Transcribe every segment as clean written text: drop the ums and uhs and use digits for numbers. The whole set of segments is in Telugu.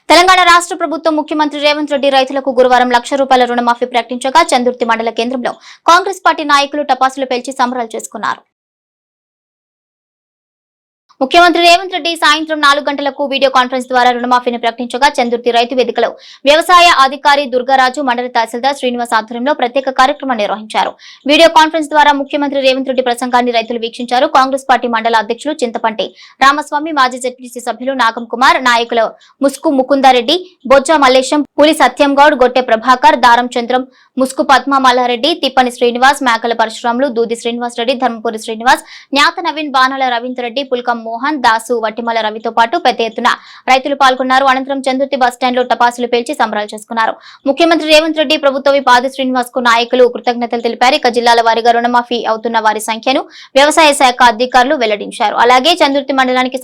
తెలంగాణ రాష్ట్ర ప్రభుత్వం ముఖ్యమంత్రి రేవంత్ రెడ్డి రైతులకు గురువారం ₹1,00,000 రుణమాఫీ ప్రకటించగా చందుర్తి మండల కేంద్రంలో కాంగ్రెస్ పార్టీ నాయకులు టపాసులు పేల్చి సంబరాలు చేసుకున్నారు. ముఖ్యమంత్రి రేవంత్ రెడ్డి సాయంత్రం 4 గంటలకు వీడియో కాన్ఫరెన్స్ ద్వారా రుణమాఫీని ప్రకటించగా చందుర్తి రైతు వేదికలో వ్యవసాయ అధికారి దుర్గారాజు, మండల తహసీల్దార్ శ్రీనివాస్ ఆధ్వర్యంలో ప్రత్యేక కార్యక్రమం నిర్వహించారు. వీడియో కాన్ఫరెన్స్ ద్వారా ముఖ్యమంత్రి రేవంత్ రెడ్డి ప్రసంగాన్ని రైతులు వీక్షించారు. కాంగ్రెస్ పార్టీ మండల అధ్యక్షులు చింతపంటి రామస్వామి, మాజీ జెడ్పీటీసీ సభ్యులు నాగం కుమార్, నాయకులు ముస్కు ముకుందారెడ్డి, బొజ్జ మల్లేశం, పులి సత్యం గౌడ్, గొట్టె ప్రభాకర్, దారం చంద్రం, ముస్కు పద్మ మల్లారెడ్డి, తిప్పని శ్రీనివాస్, మేకల పరశురాములు, దూది శ్రీనివాస్ రెడ్డి, ధర్మపురి శ్రీనివాస్, న్యాత నవీన్, బాణాల రవీంద్ర రెడ్డి, పుల్కం మోహన్, దాసు, వట్టిమల రవితో పాటు పెద్ద ఎత్తున రైతులు పాల్గొన్నారు. అనంతరం చందుర్తి బస్టాండ్ లో టపాసులు పేల్చి సంబరాలు చేసుకున్నారు. ముఖ్యమంత్రి రేవంత్ రెడ్డి ప్రభుత్వ పాది శ్రీనివాస్ కు నాయకులు కృతజ్ఞతలు తెలిపారు. ఇక జిల్లాల వారీగా రుణమాఫీ అవుతున్న వారి సంఖ్యను వ్యవసాయ శాఖ అధికారులు వెల్లడించారు. అలాగే చందుర్తి మండలానికి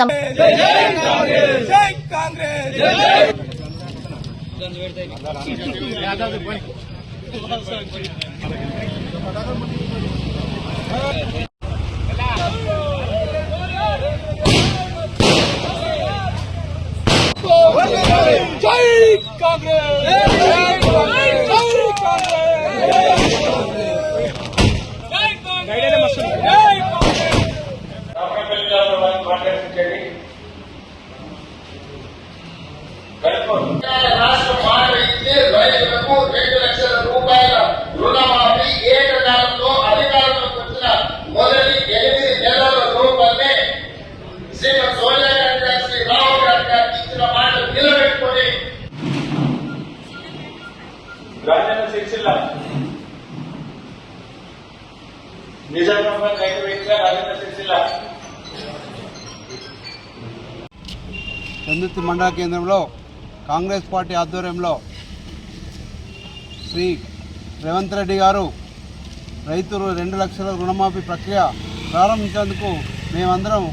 చందుర్తి మండల కేంద్రంలో కాంగ్రెస్ పార్టీ ఆధ్వర్యంలో శ్రీ రేవంత్ రెడ్డి గారు రైతులు 2 లక్షల రుణమాఫీ ప్రక్రియ ప్రారంభించేందుకు మేమందరం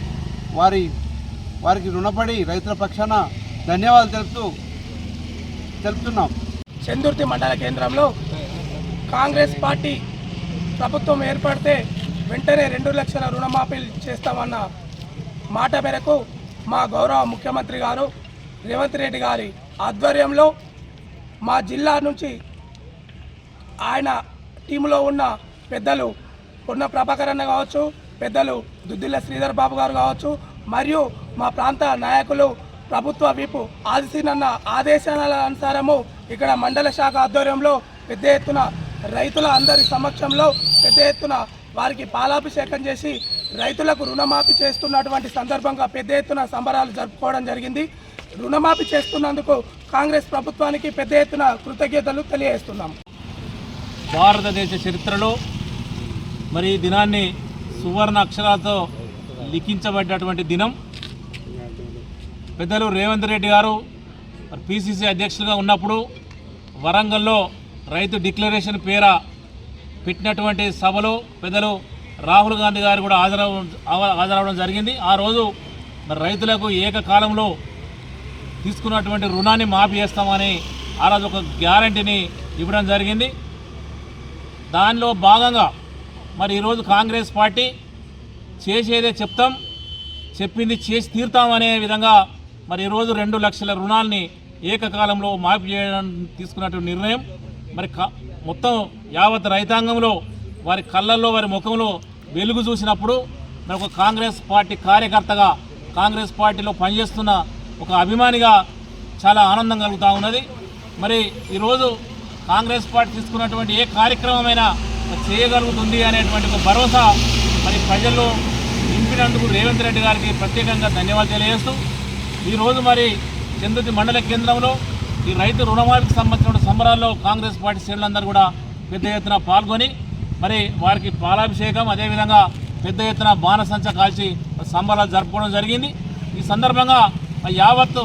వారికి రుణపడి రైతుల పక్షాన ధన్యవాదాలు తెలుపుతున్నాం. చందుర్తి మండల కేంద్రంలో కాంగ్రెస్ పార్టీ ప్రభుత్వం ఏర్పడితే వెంటనే 2 లక్షల రుణమాఫీలు చేస్తామన్న మాట మేరకు మా గౌరవ ముఖ్యమంత్రి గారు రేవంత్ రెడ్డి గారి ఆధ్వర్యంలో మా జిల్లా నుంచి ఆయన టీంలో ఉన్న పెద్దలు పొన్న ప్రభాకర్ అన్న కావచ్చు, పెద్దలు దుద్దిల్ల శ్రీధర్ బాబు గారు కావచ్చు, మరియు మా ప్రాంత నాయకులు ప్రభుత్వ విపు ఆదిశీనన్న ఆదేశాల అనుసారము ఇక్కడ మండల శాఖ ఆధ్వర్యంలో పెద్ద ఎత్తున రైతుల అందరి సమక్షంలో పెద్ద ఎత్తున వారికి పాలాభిషేకం చేసి రైతులకు రుణమాఫీ చేస్తున్నటువంటి సందర్భంగా పెద్ద ఎత్తున సంబరాలు జరుపుకోవడం జరిగింది. రుణమాఫీ చేస్తున్నందుకు కాంగ్రెస్ ప్రభుత్వానికి పెద్ద ఎత్తున కృతజ్ఞతలు తెలియజేస్తున్నాం. భారతదేశ చరిత్రలో మరి ఈ దినాన్ని సువర్ణ అక్షరాలతో లిఖించబడ్డటువంటి దినం. పెద్దలు రేవంత్ రెడ్డి గారు పిసిసి అధ్యక్షులుగా ఉన్నప్పుడు వరంగల్లో రైతు డిక్లరేషన్ పేర పెట్టినటువంటి సభలో పెద్దలు రాహుల్ గాంధీ గారు కూడా హాజరవడం జరిగింది. ఆ రోజు మరి రైతులకు ఏకకాలంలో తీసుకున్నటువంటి రుణాన్ని మాఫీ చేస్తామని ఆ రోజు ఒక గ్యారంటీని ఇవ్వడం జరిగింది. దానిలో భాగంగా మరి ఈరోజు కాంగ్రెస్ పార్టీ చేసేదే చెప్తాం, చెప్పింది చేసి తీరుతామనే విధంగా మరి ఈరోజు 2 లక్షల రుణాలని ఏకకాలంలో మాఫీ చేయడం తీసుకున్నటువంటి నిర్ణయం మరి మొత్తం యావత్ రైతాంగంలో వారి కళ్ళల్లో వారి ముఖంలో వెలుగు చూసినప్పుడు మరి ఒక కాంగ్రెస్ పార్టీ కార్యకర్తగా కాంగ్రెస్ పార్టీలో పనిచేస్తున్న ఒక అభిమానిగా చాలా ఆనందం కలుగుతూ ఉన్నది. మరి ఈరోజు కాంగ్రెస్ పార్టీ తీసుకున్నటువంటి ఏ కార్యక్రమమైనా చేయగలుగుతుంది అనేటువంటి ఒక భరోసా మరి ప్రజల్లో నింపినందుకు రేవంత్ రెడ్డి గారికి ప్రత్యేకంగా ధన్యవాదాలు తెలియజేస్తూ ఈరోజు మరి చందుర్తి మండల కేంద్రంలో ఈ రైతు రుణమాఫీకి సంబంధించిన సంబరాల్లో కాంగ్రెస్ పార్టీ శ్రేణులందరూ కూడా పెద్ద ఎత్తున పాల్గొని మరి వారికి పాలాభిషేకం అదేవిధంగా పెద్ద ఎత్తున బాణసంచ కాల్చి సంబరాలు జరుపుకోవడం జరిగింది. ఈ సందర్భంగా యావత్తు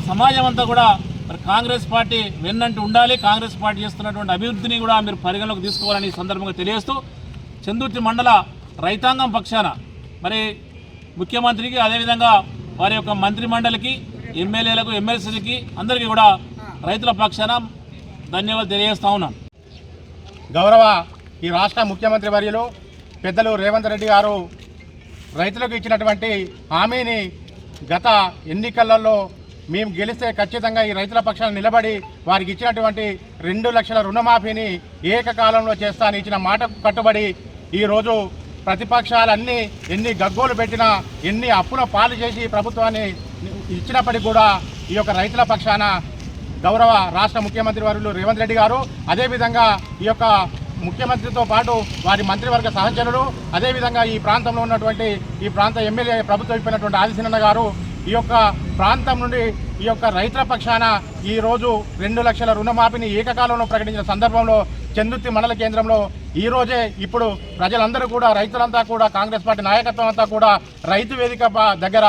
సమాజం అంతా కూడా మరి కాంగ్రెస్ పార్టీ వెన్నంటూ ఉండాలి, కాంగ్రెస్ పార్టీ చేస్తున్నటువంటి అభివృద్ధిని కూడా మీరు పరిగణలోకి తీసుకోవాలని ఈ సందర్భంగా తెలియజేస్తూ చందుర్తి మండల రైతాంగం పక్షాన మరి ముఖ్యమంత్రికి అదేవిధంగా వారి యొక్క మంత్రి మండలికి, ఎమ్మెల్యేలకు, ఎమ్మెల్సీలకి అందరికీ కూడా రైతుల పక్షాన ధన్యవాదాలు తెలియజేస్తా ఉన్నాం. గౌరవ ఈ రాష్ట్ర ముఖ్యమంత్రి వర్యులు పెద్దలు రేవంత్ రెడ్డి గారు రైతులకు ఇచ్చినటువంటి హామీని గత ఎన్నికలలో మేము గెలిస్తే ఖచ్చితంగా ఈ రైతుల పక్షాన నిలబడి వారికి ఇచ్చినటువంటి 2 లక్షల రుణమాఫీని ఏకకాలంలో చేస్తానని ఇచ్చిన మాట కట్టుబడి ఈరోజు ప్రతిపక్షాలన్నీ ఎన్ని గగ్గోలు పెట్టినా ఎన్ని అప్పుల పాలు చేసి ప్రభుత్వాన్ని ఇచ్చినప్పటికీ కూడా ఈ యొక్క రైతుల పక్షాన గౌరవ రాష్ట్ర ముఖ్యమంత్రి వర్యులు రేవంత్ రెడ్డి గారు, అదేవిధంగా ఈ యొక్క ముఖ్యమంత్రితో పాటు వారి మంత్రివర్గ సహచరులు, అదేవిధంగా ఈ ప్రాంతంలో ఉన్నటువంటి ఈ ప్రాంత ఎమ్మెల్యే ప్రభుత్వం ఇప్పినటువంటి ఆదిశీనన్న గారు ఈ యొక్క ప్రాంతం నుండి ఈ యొక్క రైతుల పక్షాన ఈరోజు 2 లక్షల రుణమాఫీని ఏకకాలంలో ప్రకటించిన సందర్భంలో చందుర్తి మండల కేంద్రంలో ఈరోజే ఇప్పుడు ప్రజలందరూ కూడా రైతులంతా కూడా కాంగ్రెస్ పార్టీ నాయకత్వం అంతా కూడా రైతు వేదిక దగ్గర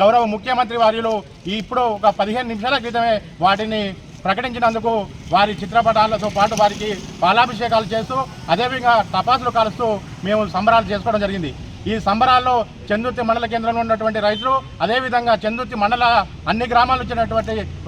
గౌరవ ముఖ్యమంత్రి వర్యులు ఇప్పుడు ఒక 15 నిమిషాల క్రితమే వాటిని ప్రకటించినందుకు వారి చిత్రపటాలతో పాటు వారికి పాలాభిషేకాలు చేస్తూ అదేవిధంగా టపాసులు కాలుస్తూ మేము సంబరాలు చేసుకోవడం జరిగింది. ఈ సంబరాల్లో చందుర్తి మండల కేంద్రంలో ఉన్నటువంటి రైతులు, అదేవిధంగా చందుర్తి మండల అన్ని గ్రామాల నుంచి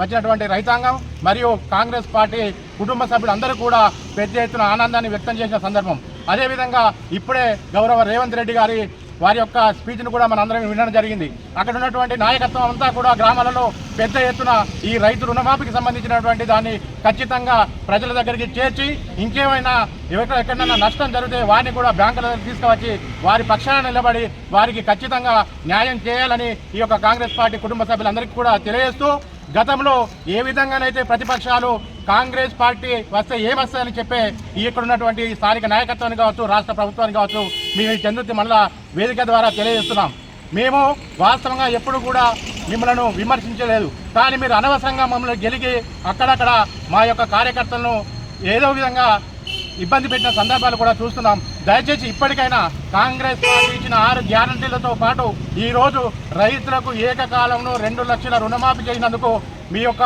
వచ్చినటువంటి రైతాంగం మరియు కాంగ్రెస్ పార్టీ కుటుంబ సభ్యులు అందరూ కూడా పెద్ద ఎత్తున ఆనందాన్ని వ్యక్తం చేసిన సందర్భం. అదేవిధంగా ఇప్పుడే గౌరవ రేవంత్ రెడ్డి గారి వారి యొక్క స్పీచ్ను కూడా మనందరం వినడం జరిగింది. అక్కడ ఉన్నటువంటి నాయకత్వం అంతా కూడా గ్రామాలలో పెద్ద ఎత్తున ఈ రైతు రుణమాఫీకి సంబంధించినటువంటి దాన్ని ఖచ్చితంగా ప్రజల దగ్గరికి చేర్చి ఇంకేమైనా ఎక్కడైనా నష్టం జరిగితే వారిని కూడా బ్యాంకుల దగ్గర తీసుకువచ్చి వారి పక్షాన నిలబడి వారికి ఖచ్చితంగా న్యాయం చేయాలని ఈ యొక్క కాంగ్రెస్ పార్టీ కుటుంబ సభ్యులందరికీ కూడా తెలియజేస్తూ, గతంలో ఏ విధంగానైతే ప్రతిపక్షాలు కాంగ్రెస్ పార్టీ వస్తే ఏమొస్తుందని చెప్పే ఇక్కడ ఉన్నటువంటి స్థానిక నాయకత్వాన్ని కావచ్చు, రాష్ట్ర ప్రభుత్వాన్ని కావచ్చు, మేము ఈ చందుర్తి మండల వేదిక ద్వారా తెలియజేస్తున్నాం. మేము వాస్తవంగా ఎప్పుడు కూడా మిమ్మల్ని విమర్శించలేదు, కానీ మీరు అనవసరంగా మమ్మల్ని గెలిగి అక్కడక్కడ మా యొక్క కార్యకర్తలను ఏదో విధంగా ఇబ్బంది పెట్టిన సందర్భాలు కూడా చూస్తున్నాం. దయచేసి ఇప్పటికైనా కాంగ్రెస్ పార్టీ ఇచ్చిన 6 గ్యారంటీలతో పాటు ఈరోజు రైతులకు ఏకకాలంలో 2 లక్షల రుణమాఫీ చేసినందుకు మీ యొక్క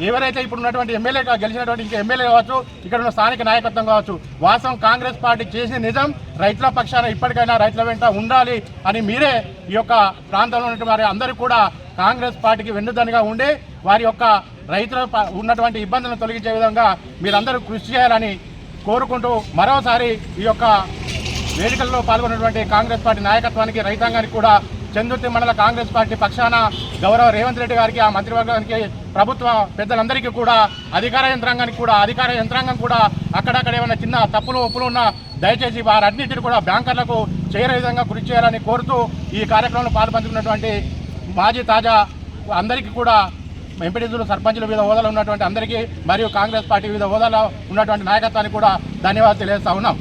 ఎవరైతే ఇప్పుడు ఉన్నటువంటి ఎమ్మెల్యేగా గెలిచినటువంటి ఇంకా ఎమ్మెల్యే కావచ్చు, ఇక్కడ ఉన్న స్థానిక నాయకత్వం కావచ్చు, వాస్తవం కాంగ్రెస్ పార్టీ చేసిన నిజం రైతుల పక్షాన ఇప్పటికైనా రైతుల వెంట ఉండాలి అని మీరే ఈ యొక్క ప్రాంతంలో ఉన్నటువంటి వారి అందరూ కూడా కాంగ్రెస్ పార్టీకి వెన్నుదన్నుగా ఉండి వారి యొక్క రైతుల ఉన్నటువంటి ఇబ్బందులను తొలగించే విధంగా మీరందరూ కృషి చేయాలని కోరుకుంటూ మరోసారి ఈ యొక్క వేదికల్లో పాల్గొన్నటువంటి కాంగ్రెస్ పార్టీ నాయకత్వానికి, రైతాంగానికి కూడా చందుర్తి మండల కాంగ్రెస్ పార్టీ పక్షాన గౌరవ రేవంత్ రెడ్డి గారికి, ఆ మంత్రివర్గానికి, ప్రభుత్వ పెద్దలందరికీ కూడా అధికార యంత్రాంగం కూడా అక్కడక్కడ ఏమైనా చిన్న తప్పులు ఒప్పులు ఉన్నా దయచేసి వారన్నింటినీ కూడా బ్యాంకర్లకు చేరే విధంగా కృషి చేయాలని కోరుతూ ఈ కార్యక్రమంలో పాల్పంచుకున్నటువంటి మాజీ తాజా అందరికీ కూడా ఎంపీటీసీలు, సర్పంచులు వివిధ హోదాలో ఉన్నటువంటి అందరికీ మరియు కాంగ్రెస్ పార్టీ వివిధ హోదాలో ఉన్నటువంటి నాయకత్వానికి కూడా ధన్యవాదాలు తెలియజేస్తా ఉన్నాం.